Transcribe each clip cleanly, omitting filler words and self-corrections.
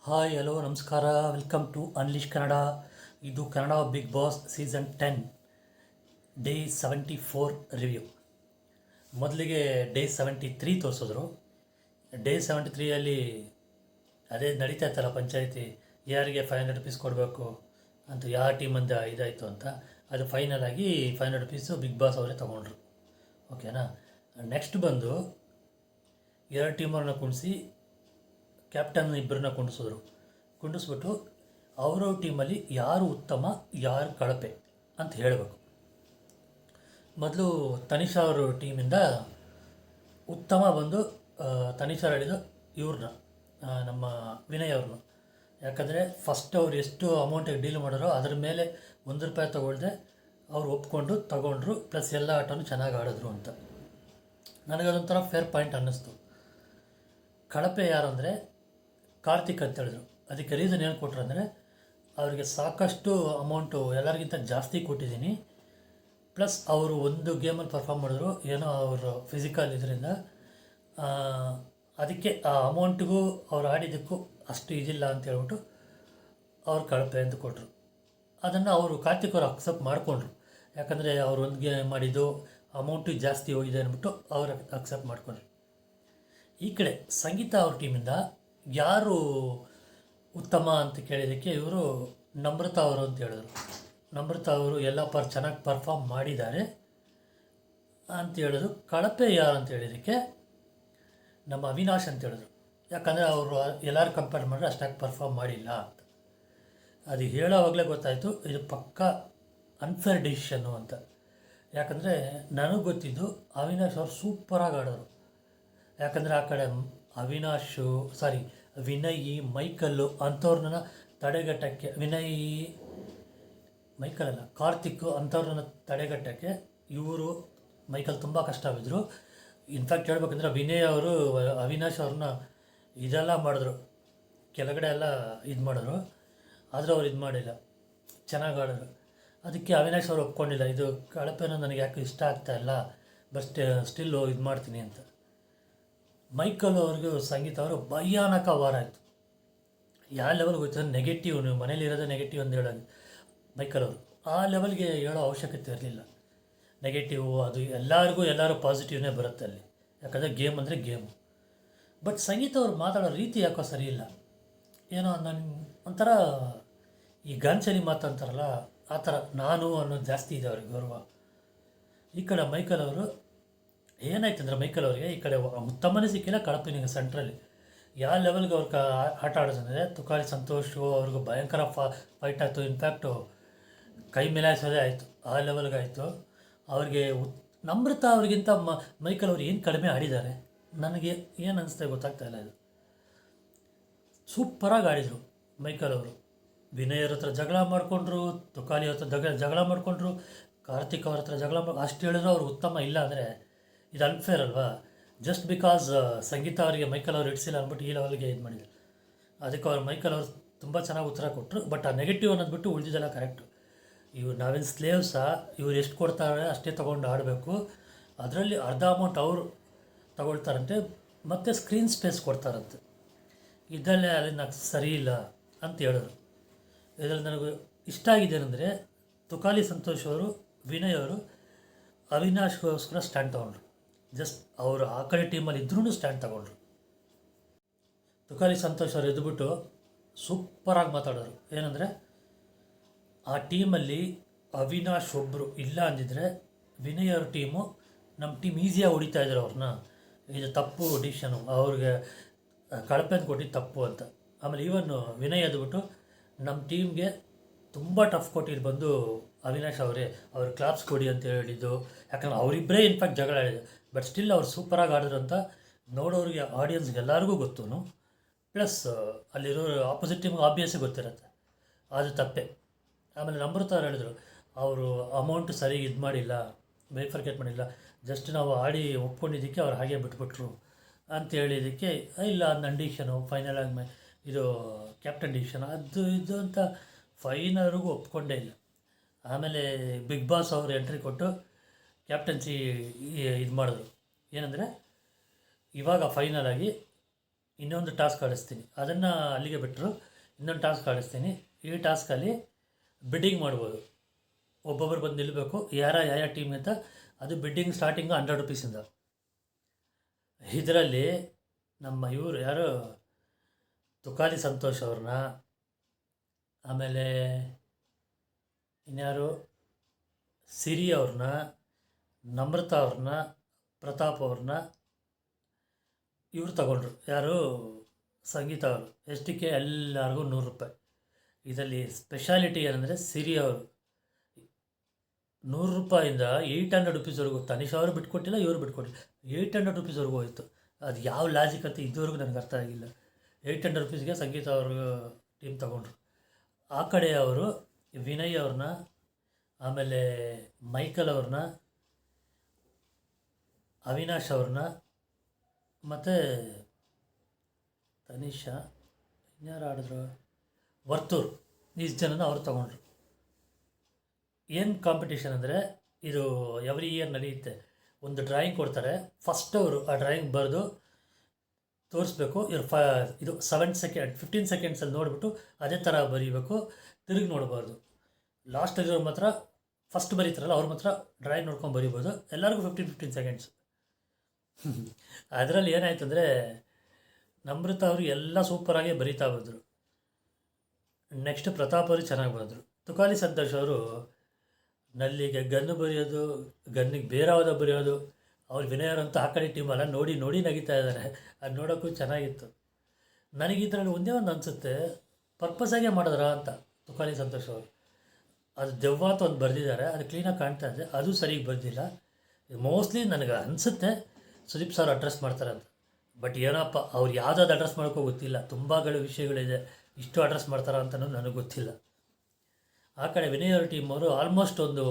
Hi hello ನಮಸ್ಕಾರ, welcome to unleash Kannada. ಇದು Kannada big boss season 10 day 74 review. ಮೊದಲಿಗೆ day 73 ತೋರಿಸಿದ್ರು. ಡೇ 73ಯಲ್ಲಿ ಅದೇ ನಡೀತಾ ಇತ್ತಲ್ಲ ಪಂಚಾಯಿತಿ, ಯಾರಿಗೆ ₹500 ಕೊಡಬೇಕು ಅಂತ, ಯಾವ ಟೀಮಿಂದ ಇದಾಯಿತು ಅಂತ. ಅದು ಫೈನಲ್ ಆಗಿ ₹500 ಬಿಗ್ ಬಾಸ್ ಅವರೇ ತೊಗೊಂಡ್ರು. ಓಕೆನಾ. ನೆಕ್ಸ್ಟ್ ಬಂದು ಎರಡು ಟೀಮವ್ರನ್ನ ಕುಣಿಸಿ ಕ್ಯಾಪ್ಟನ್ ಇಬ್ಬರನ್ನ ಕುಂಡಿಸ್ಬಿಟ್ಟು ಅವರ ಟೀಮಲ್ಲಿ ಯಾರು ಉತ್ತಮ ಯಾರು ಕಳಪೆ ಅಂತ ಹೇಳಬೇಕು. ಮೊದಲು ತನಿಷಾ ಅವರು ಟೀಮಿಂದ ಉತ್ತಮ ಬಂದು ತನಿಷಾ ಹೇಳಿದ್ದು ಇವ್ರನ್ನ, ನಮ್ಮ ವಿನಯ್ ಅವ್ರನ್ನ. ಯಾಕಂದರೆ ಫಸ್ಟ್ ಅವ್ರು ಎಷ್ಟು ಅಮೌಂಟಿಗೆ ಡೀಲ್ ಮಾಡೋರೋ ಅದರ ಮೇಲೆ ₹1 ತೊಗೊಳ್ದೆ ಅವ್ರು ಒಪ್ಕೊಂಡು ತಗೊಂಡ್ರು. ಪ್ಲಸ್ ಎಲ್ಲ ಆಟನೂ ಚೆನ್ನಾಗಿ ಆಡಿದ್ರು ಅಂತ ನನಗದೊಂಥರ ಫೇರ್ ಪಾಯಿಂಟ್ ಅನ್ನಿಸ್ತು. ಕಳಪೆ ಯಾರು ಅಂದರೆ ಕಾರ್ತಿಕ್ ಅಂತ ಹೇಳಿದ್ರು. ಅದಕ್ಕೆ ರೀಸನ್ ಏನು ಕೊಟ್ಟರು ಅಂದರೆ, ಅವರಿಗೆ ಸಾಕಷ್ಟು ಅಮೌಂಟು ಎಲ್ಲರಿಗಿಂತ ಜಾಸ್ತಿ ಕೊಟ್ಟಿದ್ದೀನಿ, ಪ್ಲಸ್ ಅವರು ಒಂದು ಗೇಮಲ್ಲಿ ಪರ್ಫಾರ್ಮ್ ಮಾಡಿದ್ರು, ಏನೋ ಅವರು ಫಿಸಿಕಲ್ ಇದರಿಂದ ಅದಕ್ಕೆ ಆ ಅಮೌಂಟಿಗೂ ಅವ್ರು ಆಡಿದ್ದಕ್ಕೂ ಅಷ್ಟು ಇದಿಲ್ಲ ಅಂತ ಹೇಳ್ಬಿಟ್ಟು ಅವ್ರು ಕಳಪೆ ಅಂತ ಕೊಟ್ಟರು. ಅದನ್ನು ಅವರು ಕಾರ್ತಿಕ್ ಅವರು ಅಕ್ಸೆಪ್ಟ್ ಮಾಡಿಕೊಂಡ್ರು. ಯಾಕಂದರೆ ಅವ್ರು ಒಂದು ಗೇಮ್ ಮಾಡಿದ್ದು ಅಮೌಂಟು ಜಾಸ್ತಿ ಹೋಗಿದೆ ಅಂದ್ಬಿಟ್ಟು ಅವ್ರು ಅಕ್ಸೆಪ್ಟ್ ಮಾಡಿಕೊಂಡ್ರು. ಈ ಕಡೆ ಸಂಗೀತ ಅವ್ರ ಟೀಮಿಂದ ಯಾರು ಉತ್ತಮ ಅಂತ ಕೇಳಿದ್ದಕ್ಕೆ ಇವರು ನಮ್ರತಾ ಅವರು ಅಂತ ಹೇಳಿದ್ರು. ನಮ್ರತಾ ಅವರು ಎಲ್ಲ ಚೆನ್ನಾಗಿ ಪರ್ಫಾರ್ಮ್ ಮಾಡಿದ್ದಾರೆ ಅಂತ ಹೇಳಿದ್ರು. ಕಳಪೆ ಯಾರು ಅಂತ ಹೇಳಿದ್ದಕ್ಕೆ ನಮ್ಮ ಅವಿನಾಶ್ ಅಂತ ಹೇಳಿದ್ರು. ಯಾಕಂದರೆ ಅವರು ಎಲ್ಲರೂ ಕಂಪೇರ್ ಮಾಡಿದ್ರೆ ಅಷ್ಟಾಗಿ ಪರ್ಫಾರ್ಮ್ ಮಾಡಿಲ್ಲ ಅಂತ. ಅದು ಹೇಳೋವಾಗಲೇ ಗೊತ್ತಾಯಿತು ಇದು ಪಕ್ಕಾ ಅನ್ಫೇರ್ ಡಿಸಿಷನ್ನು ಅಂತ. ಯಾಕಂದರೆ ನನಗೆ ಗೊತ್ತಿದ್ದು ಅವಿನಾಶ್ ಅವರು ಸೂಪರಾಗಿ ಆಡೋರು. ಯಾಕಂದರೆ ಆ ಕಡೆ ವಿನಯ್, ಮೈಕಲ್ಲು ಅಂಥವ್ರನ್ನ ತಡೆಗಟ್ಟಕ್ಕೆ, ಕಾರ್ತಿಕ್ ಅಂಥವ್ರನ್ನ ತಡೆಗಟ್ಟಕ್ಕೆ ಇವರು ಮೈಕಲ್ ತುಂಬ ಕಷ್ಟ ಬಿದ್ದರು. ಇನ್ಫ್ಯಾಕ್ಟ್ ಹೇಳ್ಬೇಕಂದ್ರೆ ವಿನಯ್ ಅವರು ಅವಿನಾಶ್ ಅವ್ರನ್ನ ಇದೆಲ್ಲ ಮಾಡಿದ್ರು, ಕೆಳಗಡೆ ಎಲ್ಲ ಇದು ಮಾಡಿದ್ರು. ಆದರೆ ಅವ್ರು ಇದು ಮಾಡಿಲ್ಲ, ಚೆನ್ನಾಗಿ ಆಡಿದ್ರು. ಅದಕ್ಕೆ ಅವಿನಾಶ್ ಅವರು ಒಪ್ಕೊಂಡಿಲ್ಲ, ಇದು ಕಳಪೆನೂ ನನಗೆ ಯಾಕೆ ಇಷ್ಟ ಆಗ್ತಾಯಿಲ್ಲ, ಬಟ್ ಸ್ಟಿಲ್ಲು ಇದು ಮಾಡ್ತೀನಿ ಅಂತ. ಮೈಕಲ್ ಅವ್ರಿಗೂ ಸಂಗೀತ ಅವರು ಭಯಾನಕ ವಾರ ಆಯಿತು. ಯಾವ ಲೆವೆಲ್ಗೆ ಹೋಯ್ತು ಅಂದರೆ ನೆಗೆಟಿವ್, ನೀವು ಮನೇಲಿರೋದೇ ನೆಗೆಟಿವ್ ಅಂತ ಹೇಳೋದು ಮೈಕಲ್ ಅವರು. ಆ ಲೆವೆಲ್ಗೆ ಹೇಳೋ ಅವಶ್ಯಕತೆ ಇರಲಿಲ್ಲ. ನೆಗೆಟಿವ್ ಅದು ಎಲ್ಲರೂ ಪಾಸಿಟಿವ್ನೇ ಬರುತ್ತೆ ಅಲ್ಲಿ, ಯಾಕಂದರೆ ಗೇಮ್ ಅಂದರೆ ಗೇಮು. ಬಟ್ ಸಂಗೀತ ಅವರು ಮಾತಾಡೋ ರೀತಿ ಯಾಕೋ ಸರಿ ಇಲ್ಲ. ಏನೋ ಒಂಥರ ಈ ಗಾಂಚಲಿ ಮಾತಂತಾರಲ್ಲ ಆ ಥರ, ನಾನು ಅನ್ನೋದು ಜಾಸ್ತಿ ಇದೆ ಅವ್ರಿಗೆ ಗೌರವ. ಈ ಕಡೆ ಮೈಕಲ್ ಅವರು ಏನಾಯ್ತು ಅಂದರೆ, ಮೈಕಲ್ ಅವರಿಗೆ ಈ ಕಡೆ ಉತ್ತಮನೇ ಸಿಕ್ಕಿಲ್ಲ, ಕಳಪಿನಿಗೆ ಸೆಂಟ್ರಲ್ಲಿ ಯಾವ ಲೆವೆಲ್ಗೆ ಅವ್ರಿಗೆ ಆಟ ಆಡೋದಂದರೆ, ತುಕಾಲಿ ಸಂತೋಷ್ ಅವ್ರಿಗೂ ಭಯಂಕರ ಫೈಟ್ ಆಯಿತು. ಇನ್ಫ್ಯಾಕ್ಟು ಕೈ ಮೇಲಾಯಿಸೋದೇ ಆಯಿತು, ಆ ಲೆವೆಲ್ಗೆ ಆಯಿತು. ಅವ್ರಿಗೆ ನಮ್ರತಾ ಅವ್ರಿಗಿಂತ ಮೈಕಲ್ ಅವ್ರು ಏನು ಕಡಿಮೆ ಆಡಿದ್ದಾರೆ, ನನಗೆ ಏನು ಅನಿಸ್ತಾ ಗೊತ್ತಾಗ್ತಾಯಿಲ್ಲ. ಇದು ಸೂಪರಾಗಿ ಆಡಿದರು ಮೈಕಲ್ ಅವರು. ವಿನಯ್ ಅವ್ರ ಹತ್ರ ಜಗಳ ಮಾಡಿಕೊಂಡ್ರು, ತುಕಾಲಿ ಅವ್ರ ಹತ್ರ ಜಗಳ ಮಾಡಿಕೊಂಡ್ರು, ಕಾರ್ತಿಕ್ ಅವ್ರ ಹತ್ರ ಜಗಳ ಅಷ್ಟು ಹೇಳಿದ್ರು ಅವ್ರು ಉತ್ತಮ ಇಲ್ಲ ಅಂದರೆ ಇದು ಅನ್ಫೇರ್ ಅಲ್ವಾ. ಜಸ್ಟ್ ಬಿಕಾಸ್ ಸಂಗೀತ ಅವರಿಗೆ ಮೈಕಲ್ ಅವ್ರು ಇಡಿಸಿಲ್ಲ ಅಂದ್ಬಿಟ್ಟು ಈ ಲೆವೆಲ್ಗೆ ಇದು ಮಾಡಿದ್ರು. ಅದಕ್ಕೆ ಅವ್ರು ಮೈಕಲ್ ಅವರು ತುಂಬ ಚೆನ್ನಾಗಿ ಉತ್ತರ ಕೊಟ್ಟರು. ಬಟ್ ಆ ನೆಗೆಟಿವ್ ಅನ್ನೋದ್ಬಿಟ್ಟು ಉಳಿದಿದ್ದೆಲ್ಲ ಕರೆಕ್ಟು. ಇವ್ರು ನಾವೇನು ಸ್ಲೇವ್ಸಾ, ಇವ್ರು ಎಷ್ಟು ಕೊಡ್ತಾರೆ ಅಷ್ಟೇ ತೊಗೊಂಡು ಆಡಬೇಕು, ಅದರಲ್ಲಿ ಅರ್ಧ ಅಮೌಂಟ್ ಅವರು ತೊಗೊಳ್ತಾರಂತೆ, ಮತ್ತು ಸ್ಕ್ರೀನ್ ಸ್ಪೇಸ್ ಕೊಡ್ತಾರಂತೆ. ಇದರಲ್ಲೇ ಅಲ್ಲಿ నాకు ಸರಿ ಇಲ್ಲ ಅಂತ ಹೇಳಿದ್ರು. ಇದರಲ್ಲಿ ನನಗೆ ಇಷ್ಟ ಆಗಿದೆ ಅಂದರೆ, ತುಕಾಲಿ ಸಂತೋಷ್ ಅವರು, ವಿನಯ್ ಅವರು ಅವಿನಾಶ್ಗೋಸ್ಕರ ಸ್ಟ್ಯಾಂಡ್ ತೊಗೊಂಡ್ರು. ಜಸ್ಟ್ ಅವರು ಆ ಕಡೆ ಟೀಮಲ್ಲಿ ಇದ್ರೂ ಸ್ಟ್ಯಾಂಡ್ ತಗೊಂಡ್ರು. ತುಕಾಲಿ ಸಂತೋಷ್ ಅವರು ಎದ್ದುಬಿಟ್ಟು ಸೂಪರಾಗಿ ಮಾತಾಡೋರು. ಏನಂದರೆ, ಆ ಟೀಮಲ್ಲಿ ಅವಿನಾಶ್ ಒಬ್ಬರು ಇಲ್ಲ ಅಂದಿದ್ರೆ ವಿನಯ್ ಅವ್ರ ಟೀಮು, ನಮ್ಮ ಟೀಮ್ ಈಸಿಯಾಗಿ ಹೊಡಿತಾ ಇದ್ರು ಅವ್ರನ್ನ. ಇದು ತಪ್ಪು ಡಿಸಿಷನು, ಅವ್ರಿಗೆ ಕಳಪೆ ಕೊಟ್ಟಿದ್ದು ತಪ್ಪು ಅಂತ. ಆಮೇಲೆ ಈವನ್ನು ವಿನಯ್ ಎದ್ದುಬಿಟ್ಟು ನಮ್ಮ ಟೀಮ್ಗೆ ತುಂಬ ಟಫ್ ಕೊಟ್ಟಿದ್ದು ಬಂದು ಅವಿನಾಶ್ ಅವರೇ, ಅವ್ರು ಕ್ಲಾಪ್ಸ್ ಕೊಡಿ ಅಂತ ಹೇಳಿದ್ದು. ಯಾಕಂದ್ರೆ ಅವರಿಬ್ಬರೇ ಇನ್ಫ್ಯಾಕ್ಟ್ ಜಗಳ ಆಡಿದ್ದು. ಬಟ್ ಸ್ಟಿಲ್ ಅವ್ರು ಸೂಪರಾಗಿ ಆಡಿದ್ರು ಅಂತ ನೋಡೋರಿಗೆ, ಆಡಿಯನ್ಸ್ಗೆ ಎಲ್ಲರಿಗೂ ಗೊತ್ತು. ಪ್ಲಸ್ ಅಲ್ಲಿರೋ ಆಪೋಸಿಟ್ ಟೀಮ್ಗೆ ಆಬ್ವಿಯಸ್ಲಿ ಗೊತ್ತಿರುತ್ತೆ, ಅದು ತಪ್ಪೆ. ಆಮೇಲೆ ನಮ್ರತಾ ಅವ್ರು ಹೇಳಿದ್ರು, ಅವರು ಅಮೌಂಟ್ ಸರಿಗೆ ಇದು ಮಾಡಿಲ್ಲ, ಬೈಫರ್ಕೇಟ್ ಮಾಡಿಲ್ಲ, ಜಸ್ಟ್ ನಾವು ಆಡಿ ಒಪ್ಕೊಂಡಿದ್ದಕ್ಕೆ ಅವ್ರು ಹಾಗೆ ಬಿಟ್ಬಿಟ್ರು ಅಂತ ಹೇಳಿದ್ದಕ್ಕೆ, ಇಲ್ಲ ಅದು ನನ್ನ ಡಿಸಿಷನು, ಫೈನಲ್ ಆಗಿ ಇದು ಕ್ಯಾಪ್ಟನ್ ಡಿಸಿಷನ್ ಅದು ಇದು ಅಂತ ಫೈನಲ್ವರೆಗೂ ಒಪ್ಕೊಂಡೇ ಇಲ್ಲ. ಆಮೇಲೆ ಬಿಗ್ ಬಾಸ್ ಅವರು ಎಂಟ್ರಿ ಕೊಟ್ಟು ಕ್ಯಾಪ್ಟನ್ಸಿ ಇದು ಮಾಡಿದ್ರು. ಏನಂದರೆ, ಇವಾಗ ಫೈನಲ್ ಆಗಿ ಇನ್ನೊಂದು ಟಾಸ್ಕ್ ಆಡಿಸ್ತೀನಿ, ಅದನ್ನು ಅಲ್ಲಿಗೆ ಬಿಟ್ಟರು. ಇನ್ನೊಂದು ಟಾಸ್ಕ್ ಆಡಿಸ್ತೀನಿ. ಈ ಟಾಸ್ಕಲ್ಲಿ ಬಿಡ್ಡಿಂಗ್ ಮಾಡ್ಬೋದು. ಒಬ್ಬೊಬ್ಬರು ಬಂದು ನಿಲ್ಲಬೇಕು, ಯಾವ ಟೀಮ್ ಅಂತ. ಅದು ಬಿಡ್ಡಿಂಗ್ ಸ್ಟಾರ್ಟಿಂಗು 100 ರುಪೀಸಿಂದ. ಇದರಲ್ಲಿ ನಮ್ಮ ಇವರು ಯಾರು, ತುಕಾಲಿ ಸಂತೋಷ್ ಅವ್ರನ್ನ, ಆಮೇಲೆ ಇನ್ಯಾರು ಸಿರಿ ಅವ್ರನ್ನ, ನಮ್ರತಾ ಅವ್ರನ್ನ, ಪ್ರತಾಪ್ ಅವ್ರನ್ನ ಇವರು ತಗೊಂಡ್ರು. ಯಾರು, ಸಂಗೀತ ಅವರು. ಎಷ್ಟಕ್ಕೆ ಎಲ್ಲರಿಗೂ 100 ರೂಪಾಯಿ. ಇದರಲ್ಲಿ ಸ್ಪೆಷಾಲಿಟಿ ಏನಂದರೆ ಸಿರಿ ಅವರು 100 ರೂಪಾಯಿಂದ 800 ರುಪೀಸ್ವರೆಗೂ. ತನಿಷ್ ಅವರು ಬಿಟ್ಕೊಟ್ಟಿಲ್ಲ, ಇವರು ಬಿಟ್ಕೊಟ್ಟಿಲ್ಲ, 800 ರುಪೀಸ್ವರೆಗೂ ಹೋಯಿತು. ಅದು ಯಾವ ಲಾಜಿಕ್ ಅಂತ ಇದುವರೆಗೂ ನನಗೆ ಅರ್ಥ ಆಗಿಲ್ಲ. 800 ರುಪೀಸ್ಗೆ ಸಂಗೀತ ಅವರು ಟೀಮ್ ತಗೊಂಡ್ರು. ಆ ಕಡೆ ಅವರು ವಿನಯ್ ಅವ್ರನ್ನ, ಆಮೇಲೆ ಮೈಕಲ್ ಅವ್ರನ್ನ, ಅವಿನಾಶ್ ಅವ್ರನ್ನ, ಮತ್ತು ತನಿಷಾ, ಇನ್ಯಾರು ಆಡಿದ್ರು, ವರ್ತೂರ್, ಇಷ್ಟು ಜನನ ಅವ್ರು ತಗೊಂಡ್ರು. ಏನು ಕಾಂಪಿಟೇಷನ್ ಅಂದರೆ, ಇದು ಎವ್ರಿ ಇಯರ್ ನಡೆಯುತ್ತೆ. ಒಂದು ಡ್ರಾಯಿಂಗ್ ಕೊಡ್ತಾರೆ. ಫಸ್ಟ್ ಅವರು ಆ ಡ್ರಾಯಿಂಗ್ ಬರೆದು ತೋರಿಸ್ಬೇಕು. ಇದು 15 ಸೆಕೆಂಡ್ಸಲ್ಲಿ ನೋಡಿಬಿಟ್ಟು ಅದೇ ಥರ ಬರೀಬೇಕು, ತಿರುಗಿ ನೋಡಬಾರ್ದು. ಲಾಸ್ಟಲ್ಲಿರೋ ಮಾತ್ರ ಫಸ್ಟ್ ಬರೀತಾರಲ್ಲ ಅವ್ರ ಮಾತ್ರ ಡ್ರಾಯಿಂಗ್ ನೋಡ್ಕೊಂಡು ಬರೀಬೋದು. ಎಲ್ಲರಿಗೂ 15 ಸೆಕೆಂಡ್ಸ್. ಅದರಲ್ಲಿ ಏನಾಯ್ತು ಅಂದರೆ, ನಮ್ರತ ಅವರು ಎಲ್ಲ ಸೂಪರಾಗಿ ಬರೀತಾ ಬಂದರು. ನೆಕ್ಸ್ಟ್ ಪ್ರತಾಪ್ ಅವರು ಚೆನ್ನಾಗಿ ಬರೆದ್ರು. ತುಕಾಲಿ ಸಂತೋಷ್ ಅವರು ನಲ್ಲಿಗೆ ಗನ್ನು ಬರೆಯೋದು, ಗನ್ನಿಗೆ ಬೇರಾದ ಬರೆಯೋದು. ಅವ್ರು ವಿನಯರಂತೂ ಆ ಕಡೆ ಟೀಮಲ್ಲ ನೋಡಿ ನೋಡಿ ನಗಿತಾ ಇದ್ದಾರೆ. ಅದು ನೋಡೋಕ್ಕೂ ಚೆನ್ನಾಗಿತ್ತು. ನನಗೆ ಇದರಲ್ಲಿ ಒಂದೇ ಒಂದು ಅನಿಸುತ್ತೆ, ಪರ್ಪಸಾಗೇ ಮಾಡಿದ್ರ ಅಂತ ತುಕಾಲಿ ಸಂತೋಷ್ ಅವರು. ಅದು ದೆವ್ವ ಅಂತ ಒಂದು ಬರೆದಿದ್ದಾರೆ, ಅದು ಕ್ಲೀನಾಗಿ ಕಾಣ್ತಾ ಇದೆ, ಅದು ಸರಿಗೆ ಬಂದಿಲ್ಲ. ಮೋಸ್ಟ್ಲಿ ನನಗೆ ಅನಿಸುತ್ತೆ ಸುದೀಪ್ ಸರ್ ಅಡ್ರೆಸ್ ಮಾಡ್ತಾರೆ ಅಂತ. ಬಟ್ ಏನಪ್ಪ, ಅವ್ರು ಯಾವುದಾದ್ರು ಅಡ್ರೆಸ್ ಮಾಡೋಕ್ಕೂ ಗೊತ್ತಿಲ್ಲ. ತುಂಬಾಗಳು ವಿಷಯಗಳಿದೆ, ಇಷ್ಟು ಅಡ್ರೆಸ್ ಮಾಡ್ತಾರ ಅಂತಲೂ ನನಗೆ ಗೊತ್ತಿಲ್ಲ. ಆ ಕಡೆ ವಿನಯ್ ಅವ್ರ ಟೀಮ್ ಅವರು ಆಲ್ಮೋಸ್ಟ್ ಒಂದು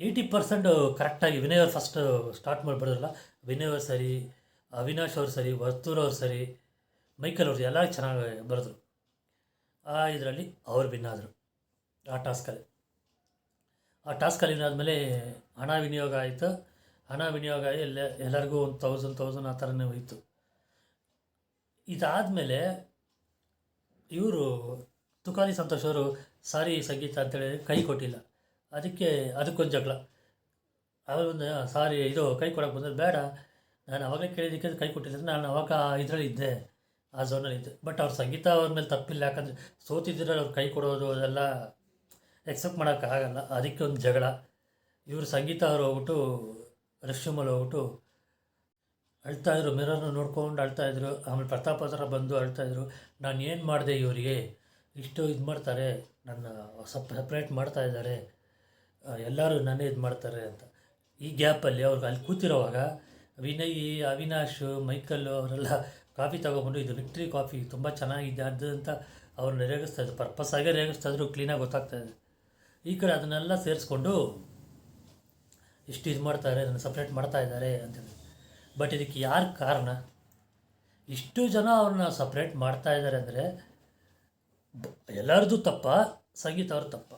80% ಕರೆಕ್ಟಾಗಿ ವಿನಯ್ ಅವ್ರು ಫಸ್ಟ್ ಸ್ಟಾರ್ಟ್ ಮಾಡಿಬಿಡೋಲ್ಲ. ವಿನಯ್ ಅವ್ರು ಸರಿ, ಅವಿನಾಶ್ ಅವ್ರು ಸರಿ, ವರ್ತೂರ್ ಅವ್ರು ಸರಿ, ಮೈಕಲ್ ಅವ್ರು ಎಲ್ಲ ಚೆನ್ನಾಗಿ ಬರೆದ್ರು. ಆ ಇದರಲ್ಲಿ ಅವ್ರು ವಿನ್ ಆದರು ಆ ಟಾಸ್ಕಲ್ಲಿ. ಆ ಟಾಸ್ಕಲ್ಲಿ ಆದಮೇಲೆ ಹಣ ವಿನಿಯೋಗ ಆಯಿತು. ಹಣ ವಿನಿಯೋಗ ಎಲ್ಲರಿಗೂ ಒಂದು 1000 ಆ ಥರನೇ ಹೋಯಿತು. ಇದಾದಮೇಲೆ ಇವರು ತುಕಾಲಿ ಸಂತೋಷ್ ಅವರು ಸಾರಿ ಸಂಗೀತ ಅಂತೇಳಿ ಕೈ ಕೊಟ್ಟಿಲ್ಲ. ಅದಕ್ಕೊಂದು ಜಗಳ. ಒಂದು ಸಾರಿ ಇದು ಕೈ ಕೊಡೋಕ್ಕೆ ಬಂದರೆ, ಬೇಡ ನಾನು ಅವಾಗಲೇ ಕೇಳಿದ್ದಕ್ಕೆ ಕೈ ಕೊಟ್ಟಿಲ್ಲ, ನಾನು ಅವಾಗ ಇದರಲ್ಲಿ ಇದ್ದೆ, ಆ ಝೋನಲ್ಲಿ ಇದ್ದೆ. ಬಟ್ ಅವ್ರ ಸಂಗೀತ ಅವ್ರ ಮೇಲೆ ತಪ್ಪಿಲ್ಲ, ಯಾಕಂದರೆ ಸೋತಿದ್ದರೆ ಅವ್ರು ಕೈ ಕೊಡೋದು ಅದೆಲ್ಲ ಎಕ್ಸೆಪ್ಟ್ ಮಾಡೋಕ್ಕಾಗಲ್ಲ. ಅದಕ್ಕೆ ಒಂದು ಜಗಳ. ಇವರು ಸಂಗೀತ ಅವರು ಹೋಗ್ಬಿಟ್ಟು ರೆಸ್ಟ್ರೂಮಲ್ಲಿ ಹೋಗ್ಬಿಟ್ಟು ಅಳ್ತಾಯಿದ್ರು, ಮಿರರ್ನ ನೋಡ್ಕೊಂಡು ಅಳ್ತಾಯಿದ್ರು. ಆಮೇಲೆ ಪ್ರತಾಪ್ ಹತ್ರ ಬಂದು ಅಳ್ತಾಯಿದ್ರು, ನಾನು ಏನು ಮಾಡಿದೆ ಇವರಿಗೆ, ಇಷ್ಟು ಇದು ಮಾಡ್ತಾರೆ, ನನ್ನ ಸಪ್ರೇಟ್ ಮಾಡ್ತಾಯಿದ್ದಾರೆ, ಎಲ್ಲರೂ ನನ್ನೇ ಇದು ಮಾಡ್ತಾರೆ ಅಂತ. ಈ ಗ್ಯಾಪಲ್ಲಿ ಅವ್ರಿಗೆ ಅಲ್ಲಿ ಕೂತಿರೋವಾಗ ವಿನಯ್, ಅವಿನಾಶ್, ಮೈಕಲ್ಲು ಅವರೆಲ್ಲ ಕಾಫಿ ತೊಗೊಬಂದು, ಇದು ವಿಕ್ಟ್ರಿ ಕಾಫಿ ತುಂಬ ಚೆನ್ನಾಗಿದೆ ಅದು ಅಂತ ಅವ್ರನ್ನ ರೇಗಿಸ್ತಾಯಿದ್ರು. ಪರ್ಪಸ್ಸಾಗೇ ರೇಗಿಸ್ತಾಯಿದ್ರು, ಕ್ಲೀನಾಗಿ ಗೊತ್ತಾಗ್ತಾಯಿದೆ. ಈ ಕಡೆ ಅದನ್ನೆಲ್ಲ ಸೇರಿಸ್ಕೊಂಡು ಇಷ್ಟು ಇದು ಮಾಡ್ತಾರೆ, ನನ್ನ ಸಪ್ರೇಟ್ ಮಾಡ್ತಾಯಿದ್ದಾರೆ ಅಂತೇಳಿ. ಬಟ್ ಇದಕ್ಕೆ ಯಾರು ಕಾರಣ? ಇಷ್ಟು ಜನ ಅವ್ರನ್ನ ಸಪ್ರೇಟ್ ಮಾಡ್ತಾಯಿದ್ದಾರೆ ಅಂದರೆ ಎಲ್ಲರದ್ದು ತಪ್ಪ, ಸಂಗೀತ ಅವ್ರ ತಪ್ಪ?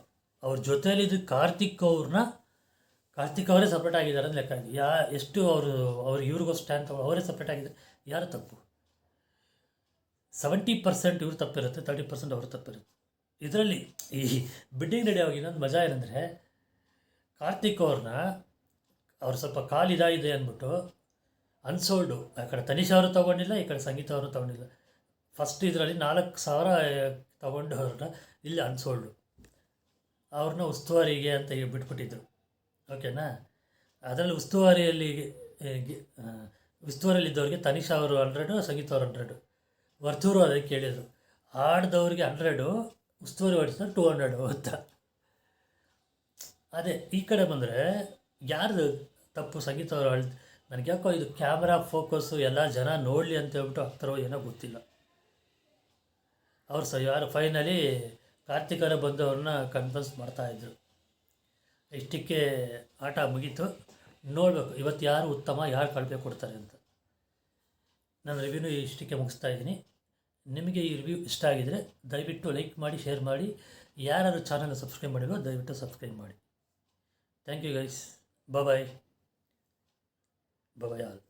ಅವ್ರ ಜೊತೆಯಲ್ಲಿದ್ದು ಕಾರ್ತಿಕ್ ಅವರೇ ಸಪ್ರೇಟ್ ಆಗಿದ್ದಾರೆ ಅಂತ ಲೆಕ್ಕ. ಎಷ್ಟು ಅವರು ಇವ್ರಿಗೂ ಸ್ಟ್ಯಾಂಡ್ ತಗೊಂಡು ಅವರೇ ಸಪ್ರೇಟ್ ಆಗಿದ್ದಾರೆ, ಯಾರು ತಪ್ಪು? 70% ಇವ್ರು ತಪ್ಪಿರುತ್ತೆ, 30% ಅವ್ರ ತಪ್ಪಿರುತ್ತೆ. ಇದರಲ್ಲಿ ಈ ಬಿಡ್ಡಿಂಗ್ ರೆಡಿ ಆಗಿ ಇನ್ನೊಂದು ಮಜಾ ಏನಂದರೆ, ಕಾರ್ತಿಕ್ ಅವ್ರು ಸ್ವಲ್ಪ ಕಾಲು ಇದಾಗಿದೆ ಅಂದ್ಬಿಟ್ಟು ಅನ್ಸೋಲ್ಡು. ಆ ಕಡೆ ತನಿಷ್ ಅವರು ತೊಗೊಂಡಿಲ್ಲ, ಈ ಕಡೆ ಸಂಗೀತ ಅವರು ತೊಗೊಂಡಿಲ್ಲ. ಫಸ್ಟ್ ಇದರಲ್ಲಿ 4000 ತೊಗೊಂಡು ಅವ್ರನ್ನ ಇಲ್ಲಿ ಅನ್ಸೋಲ್ಡು. ಅವ್ರನ್ನ ಉಸ್ತುವಾರಿಗೆ ಅಂತ ಬಿಟ್ಬಿಟ್ಟಿದ್ರು. ಓಕೆನಾ? ಅದರಲ್ಲಿ ಉಸ್ತುವಾರಿಯಲ್ಲಿದ್ದವ್ರಿಗೆ ತನಿಷಾ ಅವರು 100, ಸಂಗೀತ ಅವರು 100. ವರ್ತೂರು ಅದಕ್ಕೆ ಕೇಳಿದರು, ಆಡ್ದವ್ರಿಗೆ 100, ಉಸ್ತುವಾರಿ ಹೊಡಿಸಿದ್ರೆ 200 ಅಂತ. ಅದೇ ಈ ಕಡೆ ಬಂದರೆ ಯಾರ್ದು ತಪ್ಪು? ಸಂಗೀತ ಅವರು ನನಗೆ ಯಾಕೋ ಇದು ಕ್ಯಾಮ್ರಾ ಫೋಕಸ್ಸು ಎಲ್ಲ ಜನ ನೋಡಲಿ ಅಂತ ಹೇಳ್ಬಿಟ್ಟು ಹಾಕ್ತಾರೋ ಏನೋ ಗೊತ್ತಿಲ್ಲ. ಅವ್ರು ಯಾರು ಫೈನಲಿ ಕಾರ್ತಿಕರೇ ಬಂದು ಅವ್ರನ್ನ ಕನ್ಫ್ಯೂಸ್ ಮಾಡ್ತಾಯಿದ್ರು. ಇಷ್ಟಕ್ಕೆ ಆಟ ಮುಗೀತು. ನೋಡಬೇಕು ಇವತ್ತು ಯಾರು ಉತ್ತಮ, ಯಾರು ಕಳಪೆ ಕೊಡ್ತಾರೆ ಅಂತ. ನಾನು ರಿವ್ಯೂನು ಇಷ್ಟಕ್ಕೆ ಮುಗಿಸ್ತಾ ಇದ್ದೀನಿ. ನಿಮಗೆ ಈ ರಿವ್ಯೂ ಇಷ್ಟ ಆಗಿದರೆ ದಯವಿಟ್ಟು ಲೈಕ್ ಮಾಡಿ, ಶೇರ್ ಮಾಡಿ. ಯಾರು ಚಾನಲ್ನ ಸಬ್ಸ್ಕ್ರೈಬ್ ಮಾಡಿರೋ ದಯವಿಟ್ಟು ಸಬ್ಸ್ಕ್ರೈಬ್ ಮಾಡಿ. Thank you guys. Bye all.